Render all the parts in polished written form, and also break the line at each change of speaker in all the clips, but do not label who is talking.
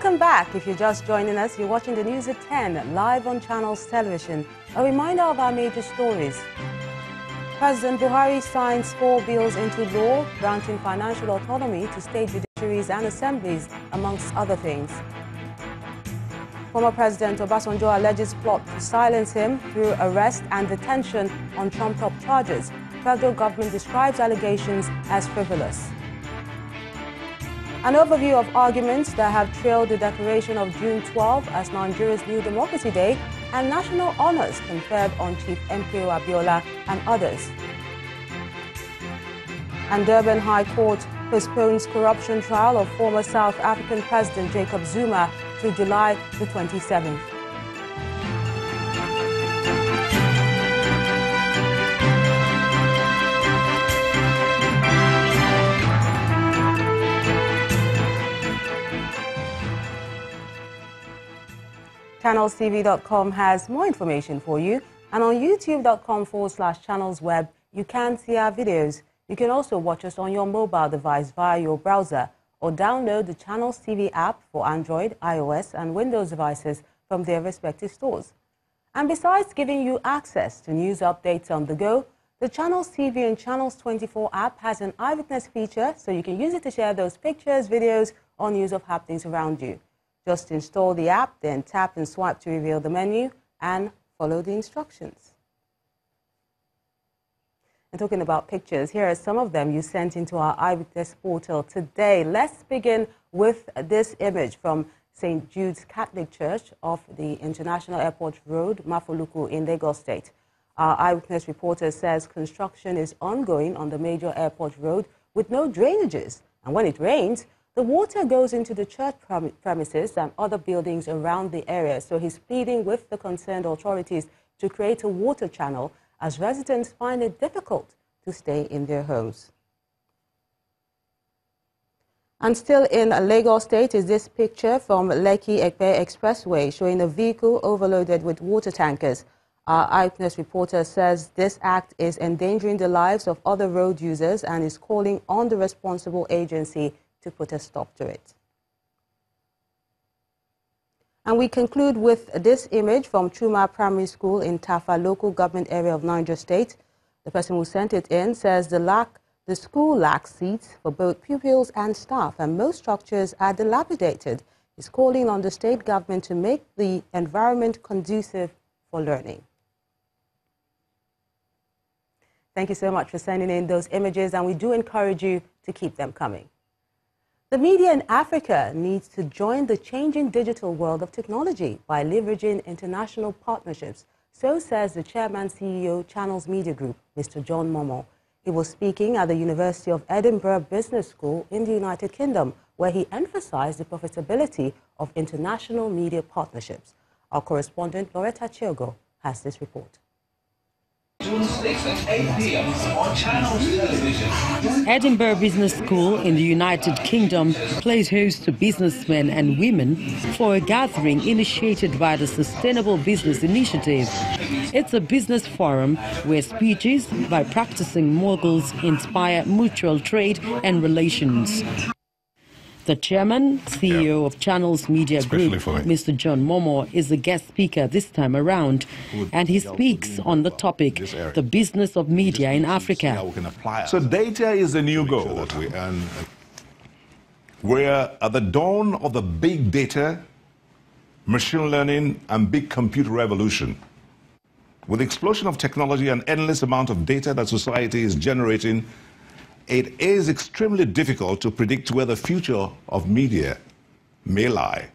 Welcome back. If you're just joining us, you're watching the news at 10, live on Channels Television. A reminder of our major stories. President Buhari signs 4 bills into law, granting financial autonomy to state judiciaries and assemblies, amongst other things. Former President Obasanjo alleges plot to silence him through arrest and detention on trumped-up charges. Federal government describes allegations as frivolous. An overview of arguments that have trailed the declaration of June 12 as Nigeria's New Democracy Day and national honors conferred on Chief MKO Abiola and others. And Durban High Court postpones corruption trial of former South African President Jacob Zuma to July the 27th. ChannelsTV.com has more information for you, and on youtube.com/channelsweb you can see our videos. You can also watch us on your mobile device via your browser or download the Channels TV app for Android, iOS and Windows devices from their respective stores. And besides giving you access to news updates on the go, the Channels TV and Channels 24 app has an eyewitness feature, so you can use it to share those pictures, videos or news of happenings around you. Just install the app, then tap and swipe to reveal the menu and follow the instructions. And talking about pictures, here are some of them you sent into our eyewitness portal today. Let's begin with this image from St. Jude's Catholic Church off the International Airport Road, Mafoluku in Lagos State. Our eyewitness reporter says construction is ongoing on the major airport road with no drainages. And when it rains, the water goes into the church premises and other buildings around the area. So he's pleading with the concerned authorities to create a water channel as residents find it difficult to stay in their homes. And still in Lagos State is this picture from Lekki-Ekpe Expressway showing a vehicle overloaded with water tankers. Our eyewitness reporter says this act is endangering the lives of other road users and is calling on the responsible agency to put a stop to it. And we conclude with this image from Chuma Primary School in Tafa local government area of Niger State. The person who sent it in says the school lacks seats for both pupils and staff, and most structures are dilapidated. He's calling on the state government to make the environment conducive for learning. Thank you so much for sending in those images, and we do encourage you to keep them coming. The media in Africa needs to join the changing digital world of technology by leveraging international partnerships. So says the chairman CEO Channels Media Group, Mr. John Momo. He was speaking at the University of Edinburgh Business School in the United Kingdom, where he emphasized the profitability of international media partnerships. Our correspondent Loretta Chiogo has this report.
June 6 at 8 p.m. on Channels Television.
Edinburgh Business School in the United Kingdom plays host to businessmen and women for a gathering initiated by the Sustainable Business Initiative. It's a business forum where speeches by practicing moguls inspire mutual trade and relations. The chairman, CEO of Channels Media Group, Mr. John Momo, is the guest speaker this time around, and he speaks on the topic, the business of media in Africa.
So data is the new gold. We're at the dawn of the big data, machine learning, and big computer revolution. With the explosion of technology and endless amount of data that society is generating, it is extremely difficult to predict where the future of media may lie.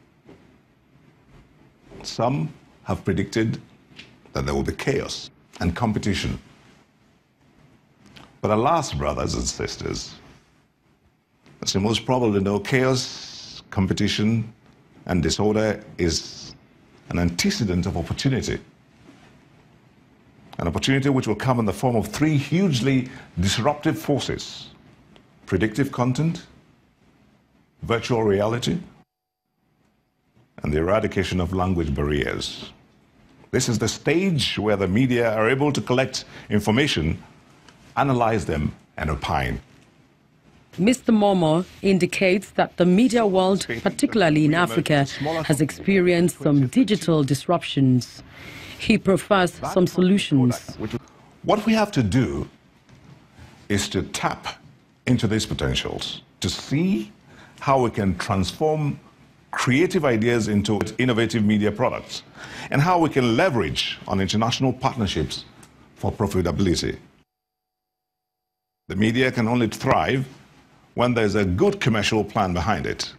Some have predicted that there will be chaos and competition. But alas, brothers and sisters, as you most probably know, chaos, competition, and disorder is an antecedent of opportunity. An opportunity which will come in the form of 3 hugely disruptive forces: predictive content, virtual reality, and the eradication of language barriers. This is the stage where the media are able to collect information, analyze them, and opine.
Mr. Momo indicates that the media world, particularly in Africa, has experienced some digital disruptions. He prefers some solutions.
What we have to do is to tap into these potentials, to see how we can transform creative ideas into innovative media products, and how we can leverage on international partnerships for profitability. The media can only thrive when there's a good commercial plan behind it.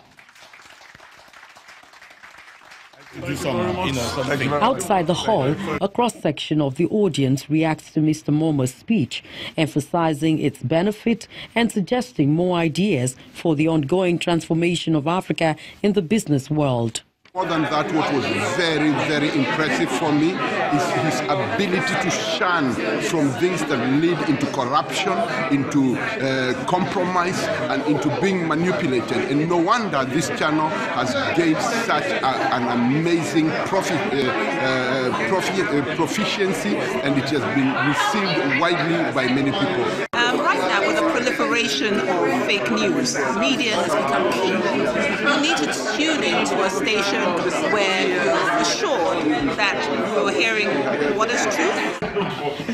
Outside the hall, a cross-section of the audience reacts to Mr. Momo's speech, emphasizing its benefit and suggesting more ideas for the ongoing transformation of Africa in the business world.
More than that, what was very, very impressive for me is his ability to shun from things that lead into corruption, into compromise, and into being manipulated. And no wonder this channel has gained such an amazing proficiency, and it has been received widely by many people.
Right now, with the proliferation of fake news, media has become key. You need to tune into a station where you're assured that you're hearing what is true.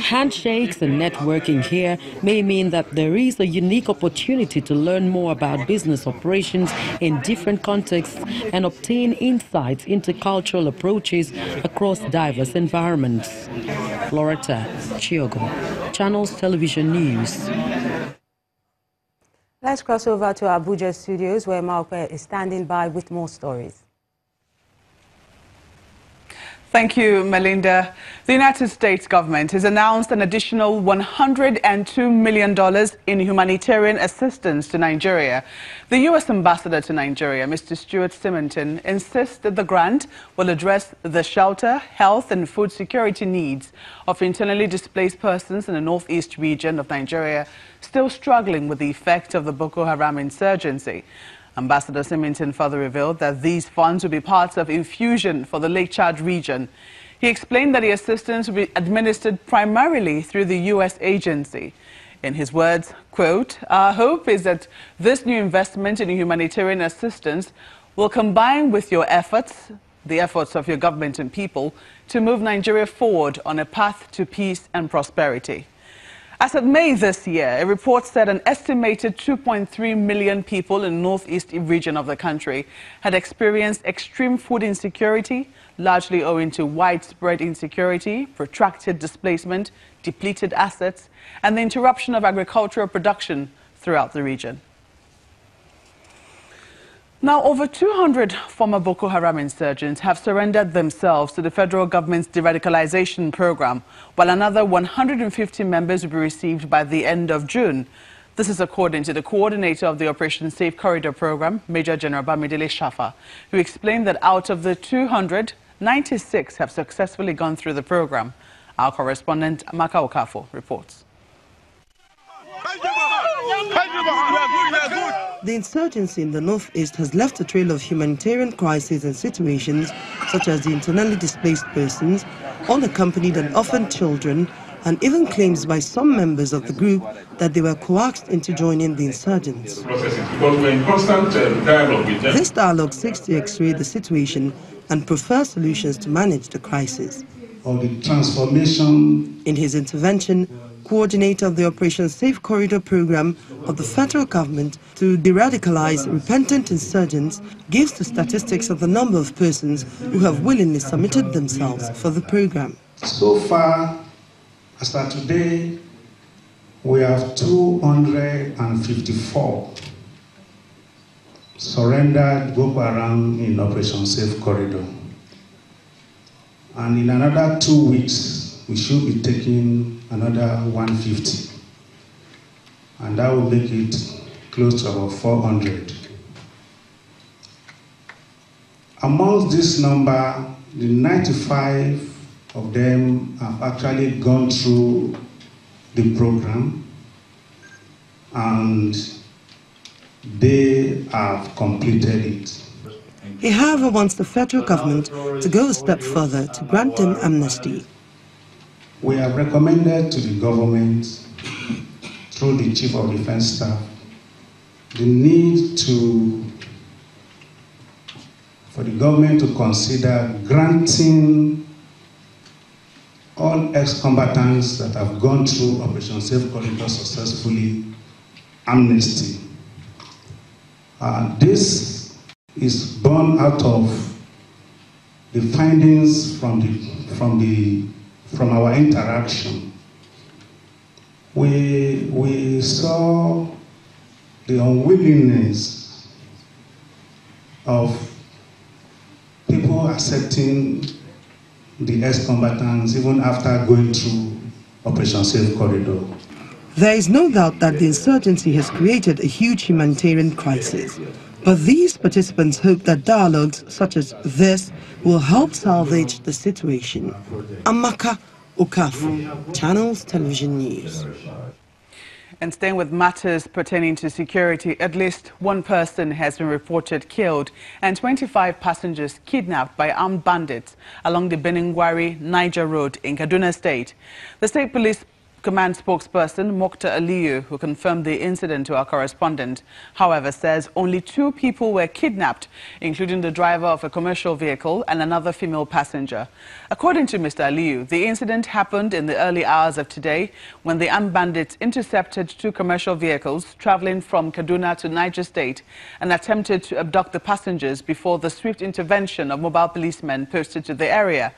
Handshakes and networking here may mean that there is a unique opportunity to learn more about business operations in different contexts and obtain insights into cultural approaches across diverse environments. Floretta Chiogo, Channels Television News.
Let's cross over to Abuja studios where Maupe is standing by with more stories.
Thank you, Melinda. The United States government has announced an additional $102 million in humanitarian assistance to Nigeria. The U.S. ambassador to Nigeria, Mr. Stuart Symington, insists that the grant will address the shelter, health and food security needs of internally displaced persons in the northeast region of Nigeria, still struggling with the effect of the Boko Haram insurgency. Ambassador Symington further revealed that these funds will be part of infusion for the Lake Chad region. He explained that the assistance will be administered primarily through the U.S. agency. In his words, quote, "Our hope is that this new investment in humanitarian assistance will combine with your efforts, the efforts of your government and people, to move Nigeria forward on a path to peace and prosperity." As of May this year, a report said an estimated 2.3 million people in the northeast region of the country had experienced extreme food insecurity, largely owing to widespread insecurity, protracted displacement, depleted assets, and the interruption of agricultural production throughout the region. Now, over 200 former Boko Haram insurgents have surrendered themselves to the federal government's de-radicalization program, while another 150 members will be received by the end of June. This is according to the coordinator of the Operation Safe Corridor program, Major General Bamidele Shafa, who explained that out of the 200, 96 have successfully gone through the program. Our correspondent, Maka Okafo, reports.
The insurgency in the northeast has left a trail of humanitarian crises and situations such as the internally displaced persons, unaccompanied and orphaned children, and even claims by some members of the group that they were coaxed into joining the insurgents. This dialogue seeks to x-ray the situation and prefer solutions to manage the crisis.
Of the transformation.
In his intervention, coordinator of the Operation Safe Corridor program of the federal government to de-radicalize repentant insurgents gives the statistics of the number of persons who have willingly submitted themselves for the program.
So far, as of today, we have 254 surrendered Boko Haram in Operation Safe Corridor. And in another 2 weeks, we should be taking another 150. And that will make it close to about 400. Amongst this number, the 95 of them have actually gone through the program and they have completed it.
He, however, wants the federal government to go a step further to grant him amnesty.
We have recommended to the government, through the Chief of Defense Staff, the need for the government to consider granting all ex-combatants that have gone through Operation Safe Corridor successfully amnesty. This is born out of the findings from our interaction. We saw the unwillingness of people accepting the ex-combatants even after going through Operation Safe Corridor.
There is no doubt that the insurgency has created a huge humanitarian crisis. But these participants hope that dialogues such as this will help salvage the situation. Amaka Okafu, Channels Television News.
And staying with matters pertaining to security, at least one person has been reported killed and 25 passengers kidnapped by armed bandits along the Beningwari-Niger Road in Kaduna State. The State Police Command spokesperson Mokhtar Aliyu, who confirmed the incident to our correspondent, however, says only 2 people were kidnapped, including the driver of a commercial vehicle and another female passenger. According to Mr. Aliyu, the incident happened in the early hours of today when the armed bandits intercepted 2 commercial vehicles traveling from Kaduna to Niger State and attempted to abduct the passengers before the swift intervention of mobile policemen posted to the area.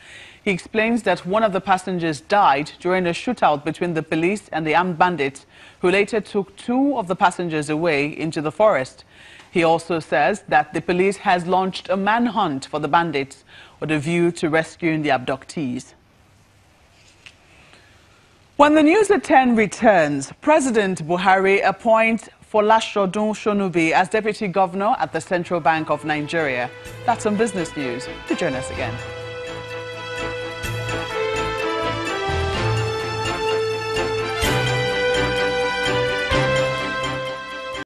He explains that one of the passengers died during a shootout between the police and the armed bandits, who later took 2 of the passengers away into the forest. He also says that the police has launched a manhunt for the bandits with a view to rescuing the abductees. When the news at 10 returns, President Buhari appoints Folashodun Shonubi as Deputy Governor at the Central Bank of Nigeria. That's some business news. To join us again.